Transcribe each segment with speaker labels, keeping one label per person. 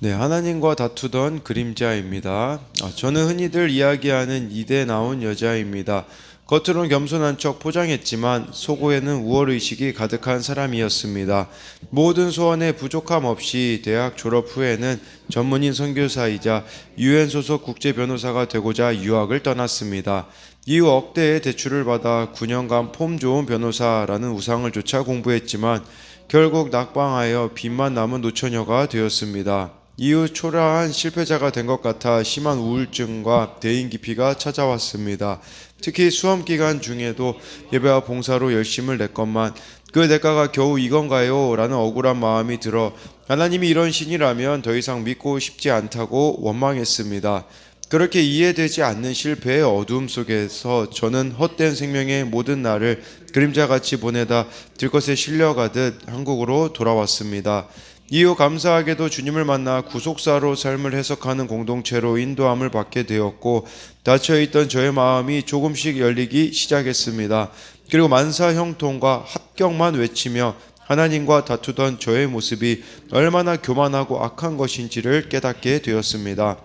Speaker 1: 네, 하나님과 다투던 그림자입니다. 저는 흔히들 이야기하는 이대 나온 여자입니다. 겉으로는 겸손한 척 포장했지만 속으에는 우월의식이 가득한 사람이었습니다. 모든 소원에 부족함 없이 대학 졸업 후에는 전문인 선교사이자 UN 소속 국제 변호사가 되고자 유학을 떠났습니다. 이후 억대의 대출을 받아 9년간 폼 좋은 변호사라는 우상을 좇아 공부했지만 결국 낙방하여 빚만 남은 노처녀가 되었습니다. 이후 초라한 실패자가 된 것 같아 심한 우울증과 대인 기피가 찾아왔습니다. 특히 수험 기간 중에도 예배와 봉사로 열심을 냈건만 그 대가가 겨우 이건가요? 라는 억울한 마음이 들어 하나님이 이런 신이라면 더 이상 믿고 싶지 않다고 원망했습니다. 그렇게 이해되지 않는 실패의 어두움 속에서 저는 헛된 생명의 모든 날을 그림자같이 보내다 들것에 실려가듯 한국으로 돌아왔습니다. 이후 감사하게도 주님을 만나 구속사로 삶을 해석하는 공동체로 인도함을 받게 되었고 닫혀있던 저의 마음이 조금씩 열리기 시작했습니다. 그리고 만사 형통과 합격만 외치며 하나님과 다투던 저의 모습이 얼마나 교만하고 악한 것인지를 깨닫게 되었습니다.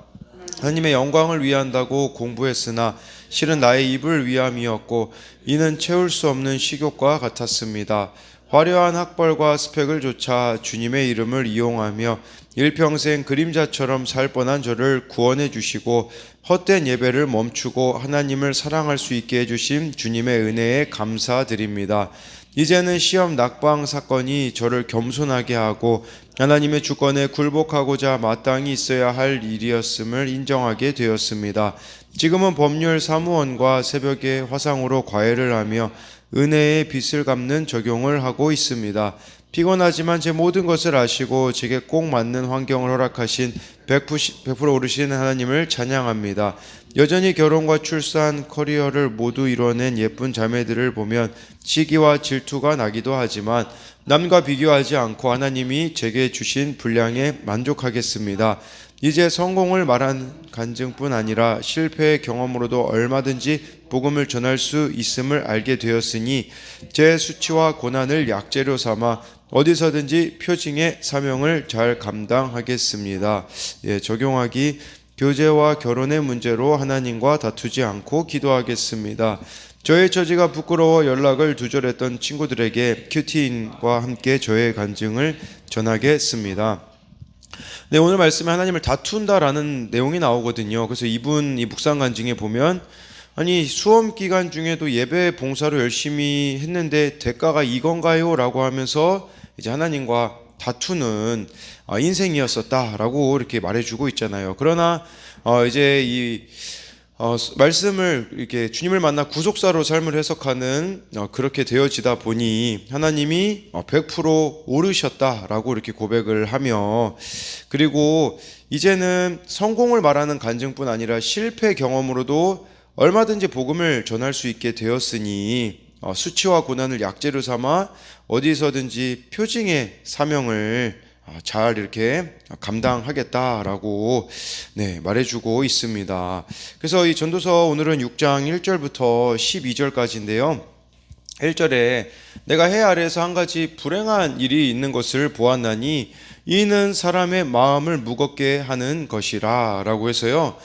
Speaker 1: 하나님의 영광을 위한다고 공부했으나 실은 나의 입을 위함이었고 이는 채울 수 없는 식욕과 같았습니다. 화려한 학벌과 스펙을 좇아 주님의 이름을 이용하며 일평생 그림자처럼 살 뻔한 저를 구원해 주시고 헛된 예배를 멈추고 하나님을 사랑할 수 있게 해주신 주님의 은혜에 감사드립니다. 이제는 시험 낙방 사건이 저를 겸손하게 하고 하나님의 주권에 굴복하고자 마땅히 있어야 할 일이었음을 인정하게 되었습니다. 지금은 법률 사무원과 새벽에 화상으로 과외를 하며 은혜의 빚을 갚는 적용을 하고 있습니다. 피곤하지만 제 모든 것을 아시고 제게 꼭 맞는 환경을 허락하신 100% 오르신 하나님을 찬양합니다. 여전히 결혼과 출산, 커리어를 모두 이뤄낸 예쁜 자매들을 보면 시기와 질투가 나기도 하지만 남과 비교하지 않고 하나님이 제게 주신 분량에 만족하겠습니다. 이제 성공을 말한 간증뿐 아니라 실패의 경험으로도 얼마든지 복음을 전할 수 있음을 알게 되었으니 제 수치와 고난을 약재로 삼아 어디서든지 표징의 사명을 잘 감당하겠습니다. 적용하기 교제와 결혼의 문제로 하나님과 다투지 않고 기도하겠습니다. 저의 처지가 부끄러워 연락을 두절했던 친구들에게 큐티인과 함께 저의 간증을 전하겠습니다. 네, 오늘 말씀에 하나님을 다툰다라는 내용이 나오거든요. 그래서 이 묵상 간증에 보면 아니 수험 기간 중에도 예배 봉사로 열심히 했는데 대가가 이건가요? 라고 하면서 이제 하나님과 다투는 인생이었었다라고 이렇게 말해주고 있잖아요. 그러나 이제 이 말씀을 이렇게 주님을 만나 구속사로 삶을 해석하는 그렇게 되어지다 보니 하나님이 100% 오르셨다라고 이렇게 고백을 하며 그리고 이제는 성공을 말하는 간증뿐 아니라 실패 경험으로도 얼마든지 복음을 전할 수 있게 되었으니 수치와 고난을 약재로 삼아 어디서든지 표징의 사명을 잘 이렇게 감당하겠다라고 말해주고 있습니다. 그래서 이 전도서 오늘은 6장 1절부터 12절까지인데요. 1절에 내가 해 아래에서 한 가지 불행한 일이 있는 것을 보았나니 이는 사람의 마음을 무겁게 하는 것이라 라고 해서요.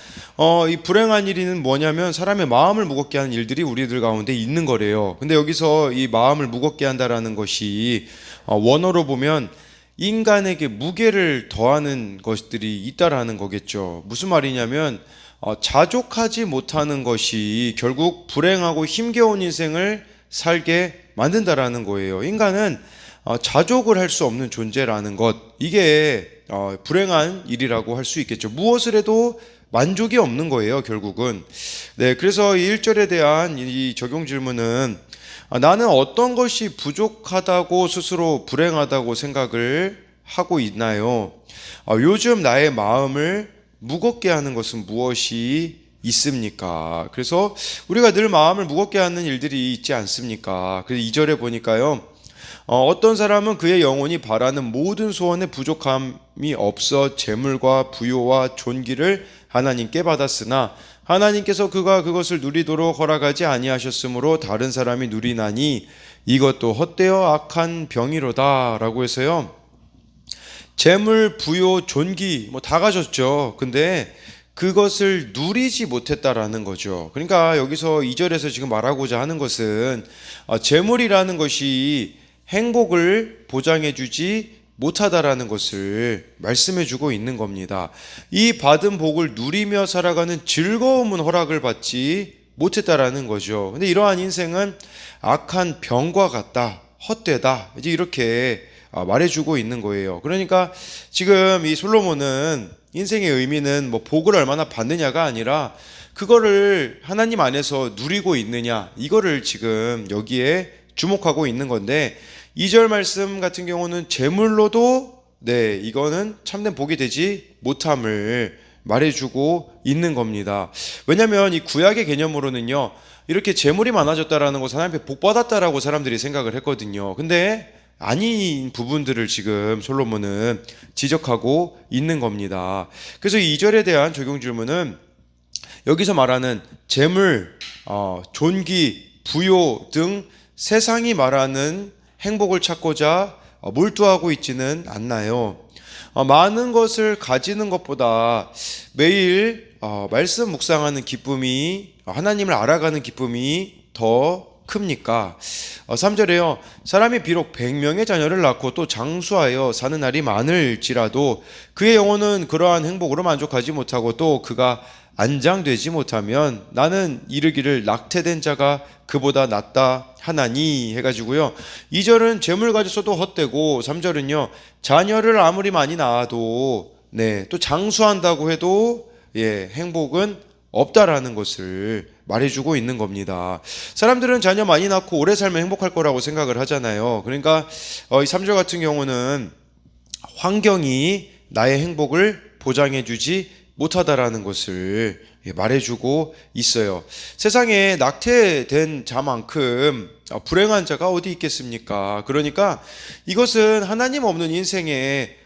Speaker 1: 이 불행한 일은 뭐냐면 사람의 마음을 무겁게 하는 일들이 우리들 가운데 있는 거래요. 근데 여기서 이 마음을 무겁게 한다라는 것이 원어로 보면 인간에게 무게를 더하는 것들이 있다라는 거겠죠. 무슨 말이냐면 자족하지 못하는 것이 결국 불행하고 힘겨운 인생을 살게 만든다라는 거예요. 인간은 자족을 할 수 없는 존재라는 것, 이게 불행한 일이라고 할 수 있겠죠. 무엇을 해도 만족이 없는 거예요, 결국은. 네, 그래서 이 1절에 대한 이 적용 질문은 나는 어떤 것이 부족하다고 스스로 불행하다고 생각을 하고 있나요? 요즘 나의 마음을 무겁게 하는 것은 무엇이 있습니까? 그래서 우리가 늘 마음을 무겁게 하는 일들이 있지 않습니까? 그래서 2절에 보니까요. 어떤 사람은 그의 영혼이 바라는 모든 소원에 부족함이 없어 재물과 부요와 존귀를 하나님께 받았으나 하나님께서 그가 그것을 누리도록 허락하지 아니하셨으므로 다른 사람이 누리나니 이것도 헛되어 악한 병이로다 라고 해서요. 재물, 부요, 존귀 뭐 다 가졌죠. 근데 그것을 누리지 못했다라는 거죠. 그러니까 여기서 2절에서 지금 말하고자 하는 것은 재물이라는 것이 행복을 보장해 주지 못하다라는 것을 말씀해 주고 있는 겁니다. 이 받은 복을 누리며 살아가는 즐거움은 허락을 받지 못했다라는 거죠. 근데 이러한 인생은 악한 병과 같다, 헛되다, 이제 이렇게 말해주고 있는 거예요. 그러니까 지금 이 솔로몬은 인생의 의미는 뭐 복을 얼마나 받느냐가 아니라 그거를 하나님 안에서 누리고 있느냐, 이거를 지금 여기에 주목하고 있는 건데, 2절 말씀 같은 경우는 재물로도 이거는 참된 복이 되지 못함을 말해주고 있는 겁니다. 왜냐하면 이 구약의 개념으로는요, 이렇게 재물이 많아졌다라는 것은 하나님 앞에 복 받았다라고 사람들이 생각을 했거든요. 근데 아닌 부분들을 지금 솔로몬은 지적하고 있는 겁니다. 그래서 2절에 대한 적용 질문은 여기서 말하는 재물, 존귀, 부요 등 세상이 말하는 행복을 찾고자 몰두하고 있지는 않나요? 많은 것을 가지는 것보다 매일 말씀 묵상하는 기쁨이, 하나님을 알아가는 기쁨이 더 큽니까? 3절에요. 사람이 비록 100명의 자녀를 낳고 또 장수하여 사는 날이 많을지라도 그의 영혼은 그러한 행복으로 만족하지 못하고 또 그가 안장되지 못하면 나는 이르기를 낙태된 자가 그보다 낫다 하나니 해가지고요. 2절은 재물 가졌어도 헛되고 3절은요. 자녀를 아무리 많이 낳아도 또 장수한다고 해도 행복은 없다라는 것을 말해주고 있는 겁니다. 사람들은 자녀 많이 낳고 오래 살면 행복할 거라고 생각을 하잖아요. 그러니까 이 3절 같은 경우는 환경이 나의 행복을 보장해주지 못하다라는 것을 말해주고 있어요. 세상에 낙태된 자만큼 불행한 자가 어디 있겠습니까? 그러니까 이것은 하나님 없는 인생의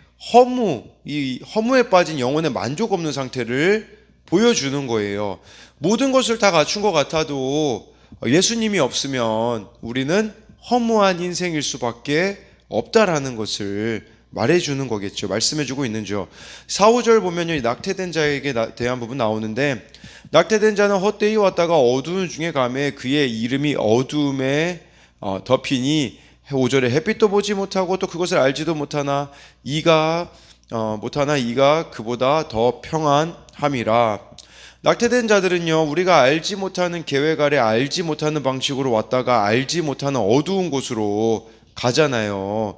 Speaker 1: 이 허무에 빠진 영혼의 만족 없는 상태를 보여주는 거예요. 모든 것을 다 갖춘 것 같아도 예수님이 없으면 우리는 허무한 인생일 수밖에 없다라는 것을 말해주는 거겠죠. 말씀해주고 있는죠. 4, 5절 보면요, 이 낙태된 자에게 대한 부분 나오는데, 낙태된 자는 헛되이 왔다가 어두운 중에 가매 그의 이름이 어두움에 덮이니 5절에 햇빛도 보지 못하고 또 그것을 알지도 못하나 이가 그보다 더 평안함이라. 낙태된 자들은요, 우리가 알지 못하는 계획 아래 알지 못하는 방식으로 왔다가 알지 못하는 어두운 곳으로 가잖아요.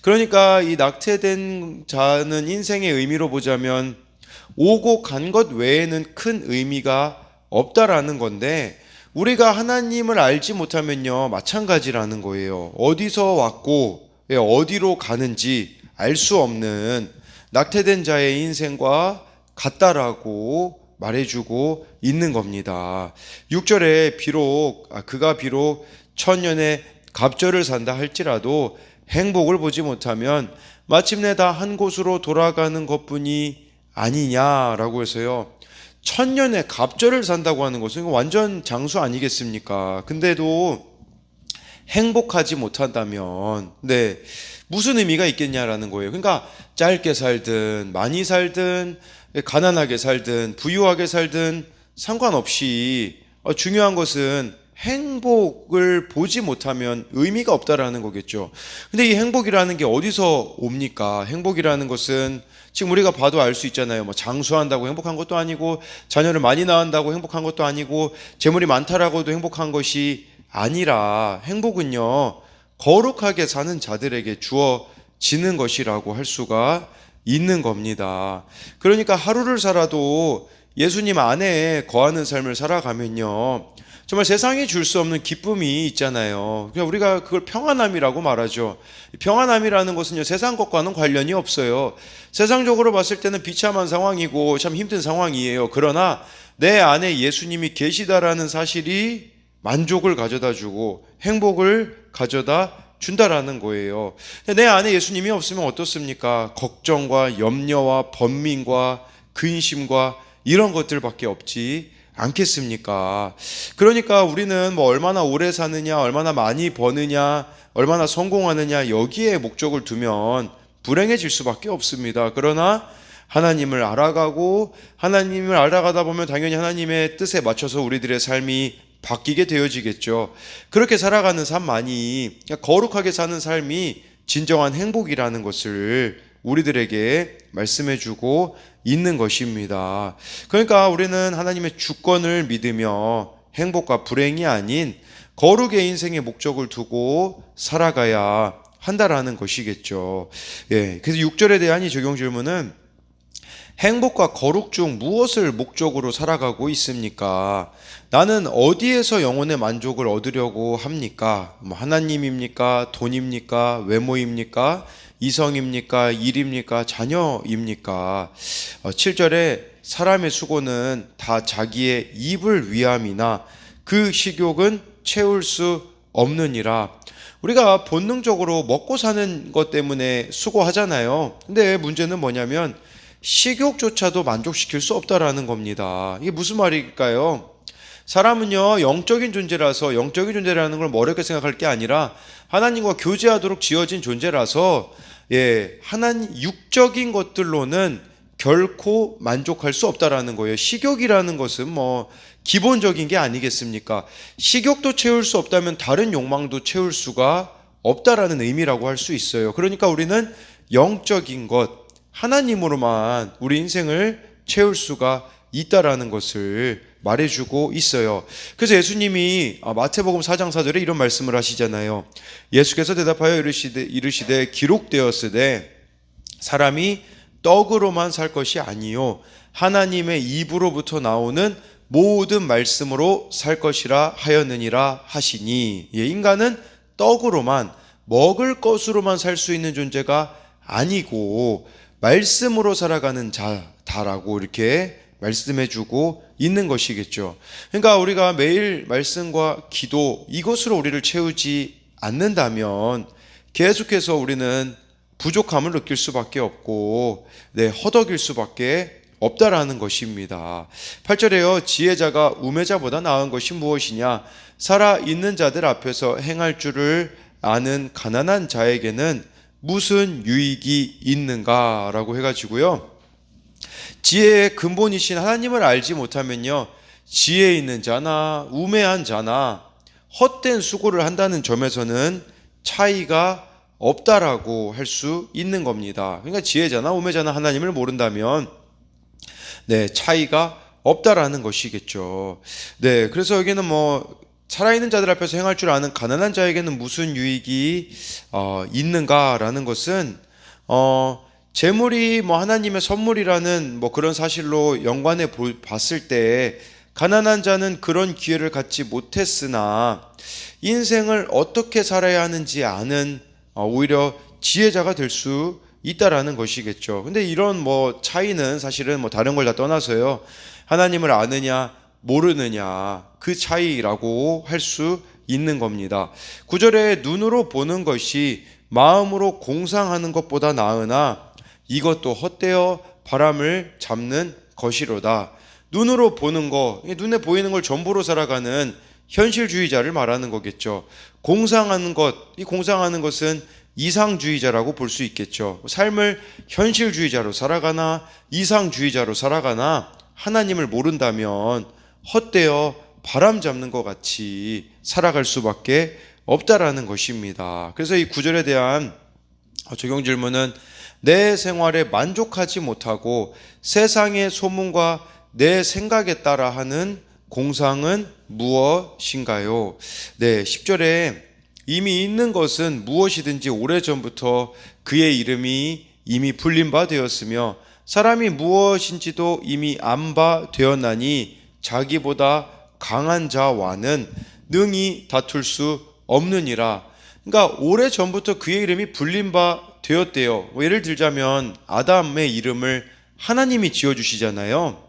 Speaker 1: 그러니까 이 낙태된 자는 인생의 의미로 보자면 오고 간 것 외에는 큰 의미가 없다라는 건데, 우리가 하나님을 알지 못하면요 마찬가지라는 거예요. 어디서 왔고 어디로 가는지 알 수 없는 낙태된 자의 인생과 같다라고 말해주고 있는 겁니다. 6절에 그가 비록 천년의 갑절을 산다 할지라도 행복을 보지 못하면 마침내 다 한 곳으로 돌아가는 것뿐이 아니냐라고 해서요. 천년의 갑절을 산다고 하는 것은 완전 장수 아니겠습니까? 근데도 행복하지 못한다면 무슨 의미가 있겠냐라는 거예요. 그러니까 짧게 살든 많이 살든 가난하게 살든 부유하게 살든 상관없이 중요한 것은 행복을 보지 못하면 의미가 없다라는 거겠죠. 근데 이 행복이라는 게 어디서 옵니까? 행복이라는 것은 지금 우리가 봐도 알 수 있잖아요. 뭐 장수한다고 행복한 것도 아니고, 자녀를 많이 낳는다고 행복한 것도 아니고, 재물이 많다라고도 행복한 것이 아니라, 행복은요 거룩하게 사는 자들에게 주어지는 것이라고 할 수가 있는 겁니다. 그러니까 하루를 살아도 예수님 안에 거하는 삶을 살아가면요 정말 세상이 줄 수 없는 기쁨이 있잖아요. 그냥 우리가 그걸 평안함이라고 말하죠. 평안함이라는 것은요 세상 것과는 관련이 없어요. 세상적으로 봤을 때는 비참한 상황이고 참 힘든 상황이에요. 그러나 내 안에 예수님이 계시다라는 사실이 만족을 가져다 주고 행복을 가져다 준다라는 거예요. 내 안에 예수님이 없으면 어떻습니까? 걱정과 염려와 번민과 근심과 이런 것들밖에 없지 않겠습니까? 그러니까 우리는 뭐 얼마나 오래 사느냐, 얼마나 많이 버느냐, 얼마나 성공하느냐 여기에 목적을 두면 불행해질 수밖에 없습니다. 그러나 하나님을 알아가고 하나님을 알아가다 보면 당연히 하나님의 뜻에 맞춰서 우리들의 삶이 바뀌게 되어지겠죠. 그렇게 살아가는 삶만이, 거룩하게 사는 삶이 진정한 행복이라는 것을 우리들에게 말씀해주고 있는 것입니다. 그러니까 우리는 하나님의 주권을 믿으며 행복과 불행이 아닌 거룩의 인생의 목적을 두고 살아가야 한다라는 것이겠죠. 예, 그래서 6절에 대한 이 적용 질문은 행복과 거룩 중 무엇을 목적으로 살아가고 있습니까? 나는 어디에서 영혼의 만족을 얻으려고 합니까? 하나님입니까? 돈입니까? 외모입니까? 이성입니까? 일입니까? 자녀입니까? 7절에 사람의 수고는 다 자기의 입을 위함이나 그 식욕은 채울 수 없느니라. 우리가 본능적으로 먹고 사는 것 때문에 수고하잖아요. 근데 문제는 뭐냐면 식욕조차도 만족시킬 수 없다라는 겁니다. 이게 무슨 말일까요? 사람은요, 영적인 존재라서, 영적인 존재라는 걸 어렵게 생각할 게 아니라 하나님과 교제하도록 지어진 존재라서, 하나님 육적인 것들로는 결코 만족할 수 없다라는 거예요. 식욕이라는 것은 기본적인 게 아니겠습니까? 식욕도 채울 수 없다면 다른 욕망도 채울 수가 없다라는 의미라고 할 수 있어요. 그러니까 우리는 영적인 것, 하나님으로만 우리 인생을 채울 수가 있다라는 것을 말해주고 있어요. 그래서 예수님이 마태복음 4장 4절에 이런 말씀을 하시잖아요. 예수께서 대답하여 이르시되 기록되었으되 사람이 떡으로만 살 것이 아니요 하나님의 입으로부터 나오는 모든 말씀으로 살 것이라 하였느니라 하시니, 인간은 떡으로만, 먹을 것으로만 살 수 있는 존재가 아니고 말씀으로 살아가는 자다라고 이렇게 말씀해주고 있는 것이겠죠. 그러니까 우리가 매일 말씀과 기도, 이것으로 우리를 채우지 않는다면 계속해서 우리는 부족함을 느낄 수밖에 없고 허덕일 수밖에 없다라는 것입니다. 8절에요. 지혜자가 우매자보다 나은 것이 무엇이냐? 살아있는 자들 앞에서 행할 줄을 아는 가난한 자에게는 무슨 유익이 있는가? 라고 해가지고요. 지혜의 근본이신 하나님을 알지 못하면요, 지혜 있는 자나 우매한 자나 헛된 수고를 한다는 점에서는 차이가 없다라고 할 수 있는 겁니다. 그러니까 지혜자나 우매자나 하나님을 모른다면 차이가 없다라는 것이겠죠. 그래서 여기는 살아있는 자들 앞에서 행할 줄 아는 가난한 자에게는 무슨 유익이 있는가라는 것은 재물이 하나님의 선물이라는 그런 사실로 연관해 봤을 때 가난한 자는 그런 기회를 갖지 못했으나 인생을 어떻게 살아야 하는지 아는 오히려 지혜자가 될 수 있다라는 것이겠죠. 근데 이런 차이는 사실은 다른 걸 다 떠나서요, 하나님을 아느냐 모르느냐 그 차이라고 할 수 있는 겁니다. 9절에 눈으로 보는 것이 마음으로 공상하는 것보다 나으나 이것도 헛되어 바람을 잡는 것이로다. 눈으로 보는 거, 눈에 보이는 걸 전부로 살아가는 현실주의자를 말하는 거겠죠. 공상하는 것, 이 공상하는 것은 이상주의자라고 볼 수 있겠죠. 삶을 현실주의자로 살아가나 이상주의자로 살아가나 하나님을 모른다면 헛되어 바람 잡는 것 같이 살아갈 수밖에 없다라는 것입니다. 그래서 이 구절에 대한 적용 질문은 내 생활에 만족하지 못하고 세상의 소문과 내 생각에 따라 하는 공상은 무엇인가요? 10절에 이미 있는 것은 무엇이든지 오래전부터 그의 이름이 이미 불린 바 되었으며 사람이 무엇인지도 이미 안 바 되었나니 자기보다 강한 자와는 능히 다툴 수 없느니라. 그러니까 오래전부터 그의 이름이 불린 바 되었대요. 예를 들자면 아담의 이름을 하나님이 지어주시잖아요.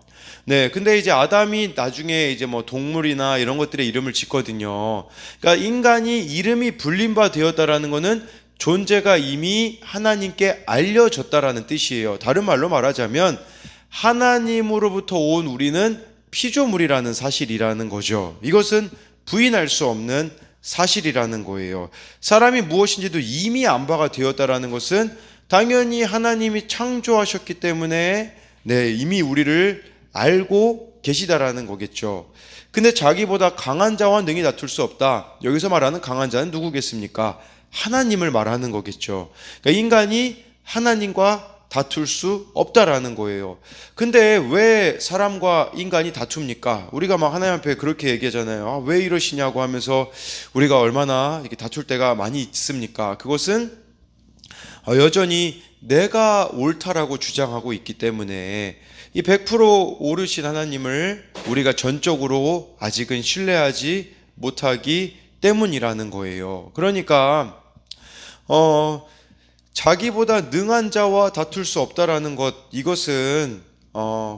Speaker 1: 근데 이제 아담이 나중에 이제 동물이나 이런 것들의 이름을 짓거든요. 그러니까 인간이 이름이 불린 바 되었다라는 것은 존재가 이미 하나님께 알려졌다라는 뜻이에요. 다른 말로 말하자면 하나님으로부터 온 우리는 피조물이라는 사실이라는 거죠. 이것은 부인할 수 없는 사실이라는 거예요. 사람이 무엇인지도 이미 안바가 되었다라는 것은 당연히 하나님이 창조하셨기 때문에 이미 우리를 알고 계시다라는 거겠죠. 근데 자기보다 강한 자와 능히 다툴 수 없다. 여기서 말하는 강한 자는 누구겠습니까? 하나님을 말하는 거겠죠. 그러니까 인간이 하나님과 다툴 수 없다라는 거예요. 근데 왜 사람과 인간이 다툽니까? 우리가 막 하나님 앞에 그렇게 얘기하잖아요. 왜 이러시냐고 하면서 우리가 얼마나 이렇게 다툴 때가 많이 있습니까? 그것은 여전히 내가 옳다라고 주장하고 있기 때문에 이 100% 옳으신 하나님을 우리가 전적으로 아직은 신뢰하지 못하기 때문이라는 거예요. 그러니까 자기보다 능한 자와 다툴 수 없다라는 것, 이것은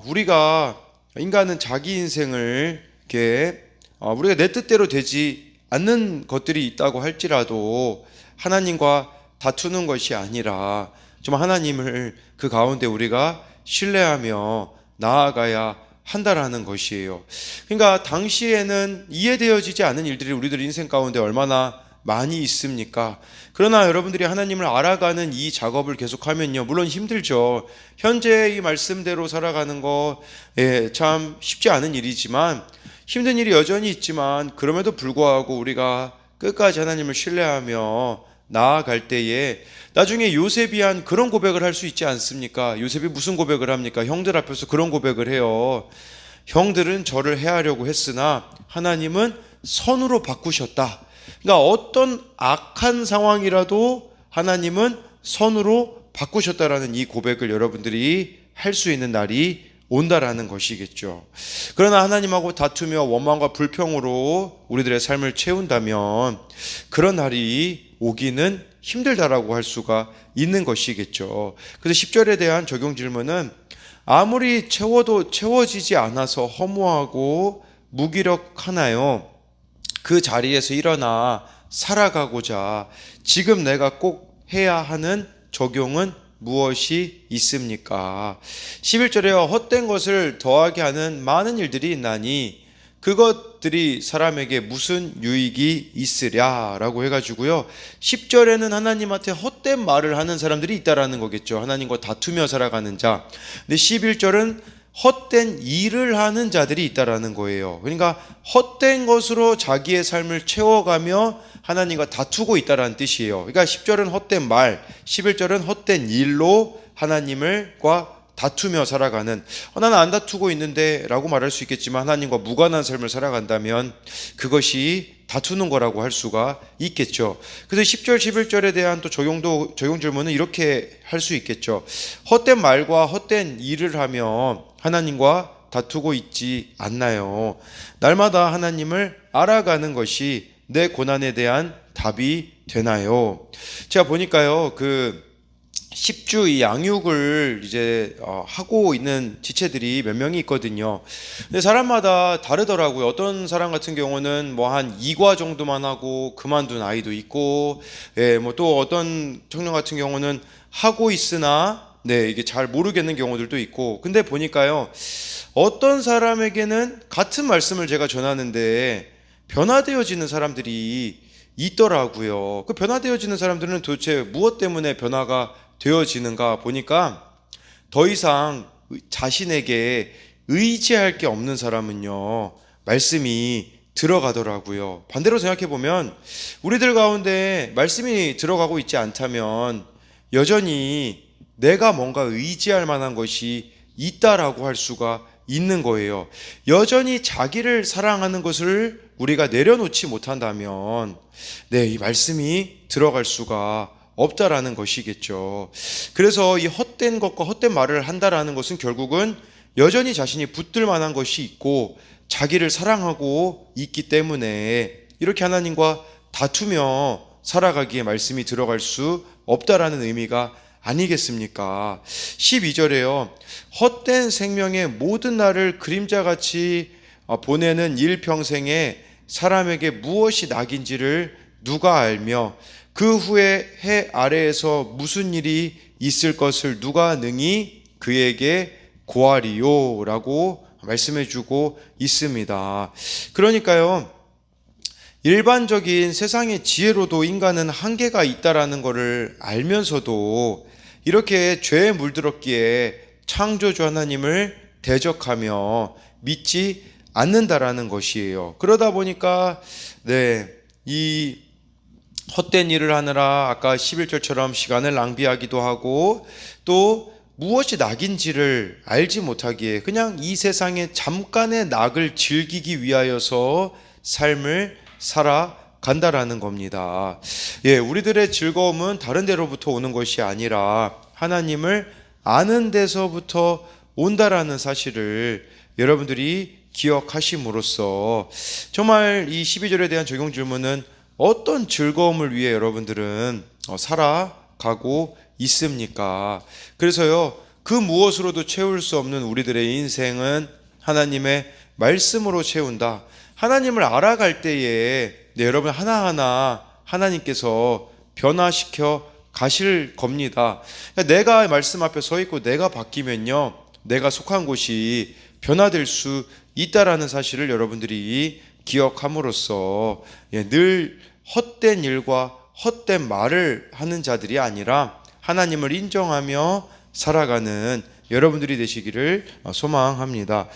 Speaker 1: 우리가 인간은 자기 인생을 이렇게 우리가 내 뜻대로 되지 않는 것들이 있다고 할지라도 하나님과 다투는 것이 아니라 좀 하나님을 그 가운데 우리가 신뢰하며 나아가야 한다라는 것이에요. 그러니까 당시에는 이해되어지지 않은 일들이 우리들 인생 가운데 얼마나 많이 있습니까? 그러나 여러분들이 하나님을 알아가는 이 작업을 계속하면요, 물론 힘들죠. 현재 이 말씀대로 살아가는 거 참 쉽지 않은 일이지만, 힘든 일이 여전히 있지만, 그럼에도 불구하고 우리가 끝까지 하나님을 신뢰하며 나아갈 때에 나중에 요셉이 한 그런 고백을 할 수 있지 않습니까? 요셉이 무슨 고백을 합니까? 형들 앞에서 그런 고백을 해요. 형들은 저를 해하려고 했으나 하나님은 선으로 바꾸셨다. 그러니까 어떤 악한 상황이라도 하나님은 선으로 바꾸셨다라는 이 고백을 여러분들이 할 수 있는 날이 온다라는 것이겠죠. 그러나 하나님하고 다투며 원망과 불평으로 우리들의 삶을 채운다면 그런 날이 오기는 힘들다라고 할 수가 있는 것이겠죠. 그래서 10절에 대한 적용 질문은 아무리 채워도 채워지지 않아서 허무하고 무기력하나요? 그 자리에서 일어나 살아가고자 지금 내가 꼭 해야 하는 적용은 무엇이 있습니까? 11절에 헛된 것을 더하게 하는 많은 일들이 있나니 그것들이 사람에게 무슨 유익이 있으랴라고 해가지고요, 10절에는 하나님한테 헛된 말을 하는 사람들이 있다라는 거겠죠. 하나님과 다투며 살아가는 자. 근데 11절은 헛된 일을 하는 자들이 있다라는 거예요. 그러니까 헛된 것으로 자기의 삶을 채워가며 하나님과 다투고 있다라는 뜻이에요. 그러니까 10절은 헛된 말, 11절은 헛된 일로 하나님과 다투며 살아가는, 나는 안 다투고 있는데 라고 말할 수 있겠지만 하나님과 무관한 삶을 살아간다면 그것이 다투는 거라고 할 수가 있겠죠. 그래서 10절, 11절에 대한 또 적용 질문은 이렇게 할 수 있겠죠. 헛된 말과 헛된 일을 하며 하나님과 다투고 있지 않나요? 날마다 하나님을 알아가는 것이 내 고난에 대한 답이 되나요? 제가 보니까요, 10주 이 양육을 이제 하고 있는 지체들이 몇 명이 있거든요. 근데 사람마다 다르더라고요. 어떤 사람 같은 경우는 뭐 한 2과 정도만 하고 그만둔 아이도 있고, 뭐 또 어떤 청년 같은 경우는 하고 있으나 이게 잘 모르겠는 경우들도 있고. 근데 보니까요, 어떤 사람에게는 같은 말씀을 제가 전하는데 변화되어지는 사람들이 있더라고요. 그 변화되어지는 사람들은 도대체 무엇 때문에 변화가 되어지는가 보니까 더 이상 자신에게 의지할 게 없는 사람은요, 말씀이 들어가더라고요. 반대로 생각해 보면 우리들 가운데 말씀이 들어가고 있지 않다면 여전히 내가 뭔가 의지할 만한 것이 있다라고 할 수가 있는 거예요. 여전히 자기를 사랑하는 것을 우리가 내려놓지 못한다면 이 말씀이 들어갈 수가 없다라는 것이겠죠. 그래서 이 헛된 것과 헛된 말을 한다라는 것은 결국은 여전히 자신이 붙들 만한 것이 있고 자기를 사랑하고 있기 때문에 이렇게 하나님과 다투며 살아가기에 말씀이 들어갈 수 없다라는 의미가 아니겠습니까? 12절에요. 헛된 생명의 모든 날을 그림자같이 보내는 일평생에 사람에게 무엇이 낙인지를 누가 알며 그 후에 해 아래에서 무슨 일이 있을 것을 누가 능히 그에게 고하리요 라고 말씀해주고 있습니다. 그러니까요, 일반적인 세상의 지혜로도 인간은 한계가 있다라는 것을 알면서도 이렇게 죄에 물들었기에 창조주 하나님을 대적하며 믿지 않는다라는 것이에요. 그러다 보니까 이 헛된 일을 하느라 아까 11절처럼 시간을 낭비하기도 하고 또 무엇이 낙인지를 알지 못하기에 그냥 이 세상의 잠깐의 낙을 즐기기 위하여서 삶을 살아간다라는 겁니다. 우리들의 즐거움은 다른 데로부터 오는 것이 아니라 하나님을 아는 데서부터 온다라는 사실을 여러분들이 기억하심으로써 정말 이 12절에 대한 적용 질문은 어떤 즐거움을 위해 여러분들은 살아가고 있습니까? 그래서요, 그 무엇으로도 채울 수 없는 우리들의 인생은 하나님의 말씀으로 채운다. 하나님을 알아갈 때에 여러분 하나하나 하나님께서 변화시켜 가실 겁니다. 내가 말씀 앞에 서 있고 내가 바뀌면요, 내가 속한 곳이 변화될 수 있다라는 사실을 여러분들이 기억함으로써 늘 헛된 일과 헛된 말을 하는 자들이 아니라 하나님을 인정하며 살아가는 여러분들이 되시기를 소망합니다.